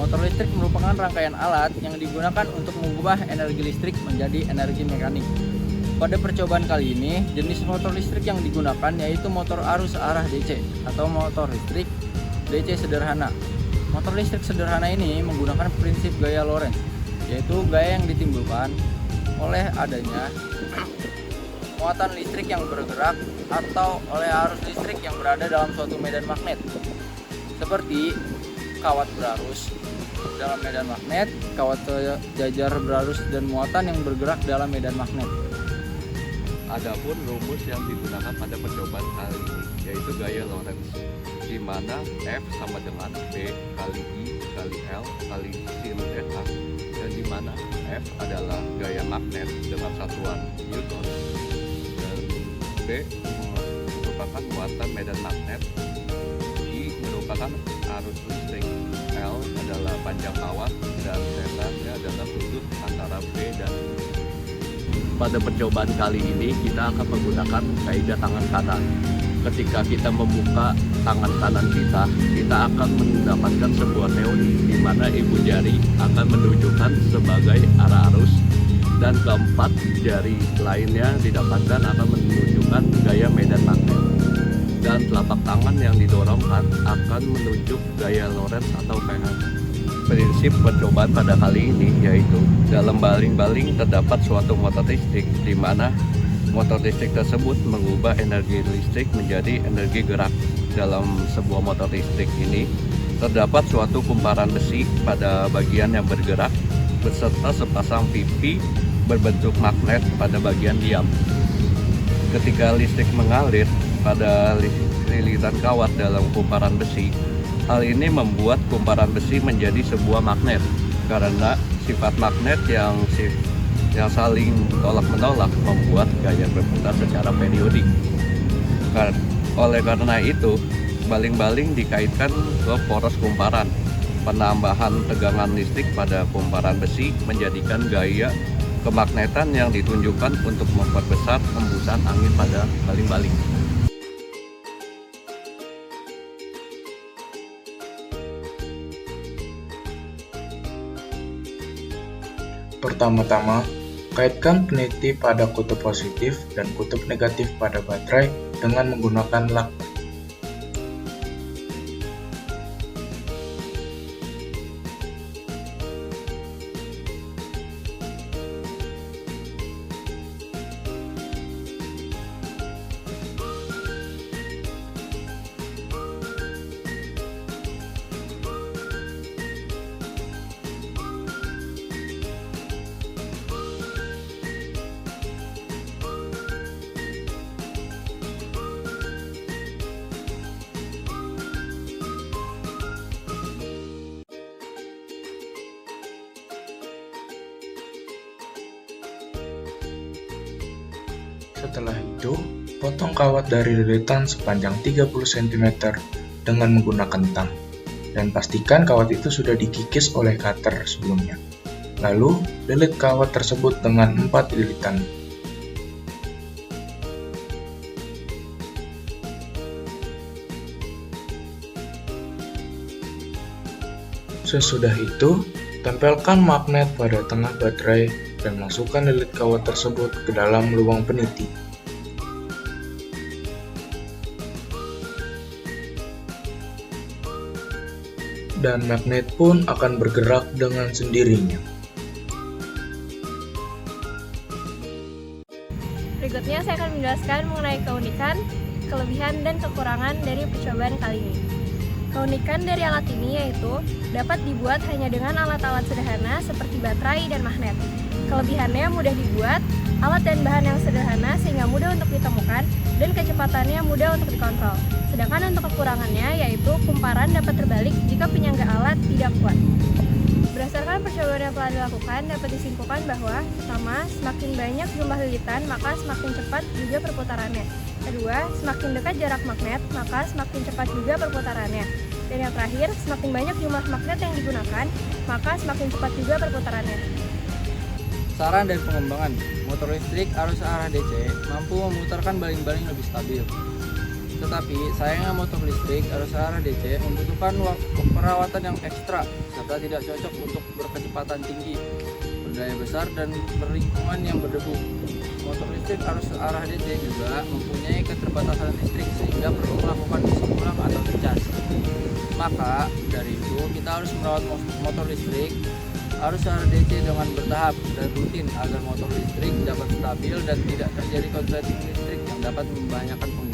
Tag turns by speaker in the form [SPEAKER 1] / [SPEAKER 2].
[SPEAKER 1] Motor listrik merupakan rangkaian alat yang digunakan untuk mengubah energi listrik menjadi energi mekanik. Pada percobaan kali ini, jenis motor listrik yang digunakan yaitu motor arus arah DC atau motor listrik DC sederhana. Motor listrik sederhana ini menggunakan prinsip gaya Lorentz, yaitu gaya yang ditimbulkan oleh adanya muatan listrik yang bergerak atau oleh arus listrik yang berada dalam suatu medan magnet, seperti kawat berarus dalam medan magnet, kawat sejajar berarus, dan muatan yang bergerak dalam medan magnet.
[SPEAKER 2] Adapun rumus yang digunakan pada percobaan kali ini yaitu gaya Lorentz, di mana F sama dengan B kali I kali L kali sin theta, dan di mana F adalah gaya magnet dengan satuan Newton, dan B merupakan muatan medan magnet, I merupakan arus listrik, L adalah panjang kawat, dan theta adalah sudut antara B dan I. Pada percobaan kali ini kita akan menggunakan kaidah tangan kanan. Ketika kita membuka tangan kanan kita akan mendapatkan sebuah teori di mana ibu jari akan menunjukkan sebagai arah arus, dan keempat jari lainnya didapatkan akan menunjukkan gaya medan magnet, dan telapak tangan yang didorongkan akan menunjuk gaya Lorentz atau pH. Prinsip percobaan pada kali ini yaitu dalam baling-baling terdapat suatu motor listrik, di mana motor listrik tersebut mengubah energi listrik menjadi energi gerak. Dalam sebuah motor listrik ini terdapat suatu kumparan besi pada bagian yang bergerak beserta sepasang pipi berbentuk magnet pada bagian diam. Ketika listrik mengalir pada lilitan kawat dalam kumparan besi, hal ini membuat kumparan besi menjadi sebuah magnet karena sifat magnet yang saling tolak-menolak membuat gaya berputar secara periodik. Oleh karena itu, baling-baling dikaitkan ke poros kumparan. Penambahan tegangan listrik pada kumparan besi menjadikan gaya kemagnetan yang ditunjukkan untuk memperbesar hembusan angin pada baling-baling.
[SPEAKER 3] Pertama-tama, kaitkan peniti pada kutub positif dan kutub negatif pada baterai dengan menggunakan lakban. Setelah itu, potong kawat dari lilitan sepanjang 30 cm dengan menggunakan tang, dan pastikan kawat itu sudah dikikis oleh cutter sebelumnya. Lalu, lilit kawat tersebut dengan 4 lilitan. Sesudah itu, tempelkan magnet pada tengah baterai dan masukkan lilit kawat tersebut ke dalam lubang peniti. Dan magnet pun akan bergerak dengan sendirinya.
[SPEAKER 4] Berikutnya saya akan menjelaskan mengenai keunikan, kelebihan, dan kekurangan dari percobaan kali ini. Keunikan dari alat ini yaitu dapat dibuat hanya dengan alat-alat sederhana seperti baterai dan magnet. Kelebihannya mudah dibuat, alat dan bahan yang sederhana sehingga mudah untuk ditemukan, dan kecepatannya mudah untuk dikontrol. Sedangkan untuk kekurangannya yaitu kumparan dapat terbalik jika penyangga alat tidak kuat. Berdasarkan percobaan yang telah dilakukan, dapat disimpulkan bahwa pertama, semakin banyak jumlah lilitan, maka semakin cepat juga perputarannya. Kedua, semakin dekat jarak magnet, maka semakin cepat juga perputarannya. Dan yang terakhir, semakin banyak jumlah magnet yang digunakan, maka semakin cepat juga perputarannya.
[SPEAKER 1] Saran dan pengembangan, motor listrik arus arah DC mampu memutarkan baling-baling lebih stabil. Tetapi sayangnya motor listrik arus arah DC membutuhkan perawatan yang ekstra serta tidak cocok untuk berkecepatan tinggi, berdaya besar, dan berlingkungan yang berdebu. Motor listrik arus arah DC juga mempunyai keterbatasan listrik sehingga perlu melakukan isi ulang atau dicas. Maka dari itu kita harus merawat motor listrik arus arah DC dengan bertahap dan rutin agar motor listrik dapat stabil dan tidak terjadi konsleting listrik yang dapat membahayakan pengguna.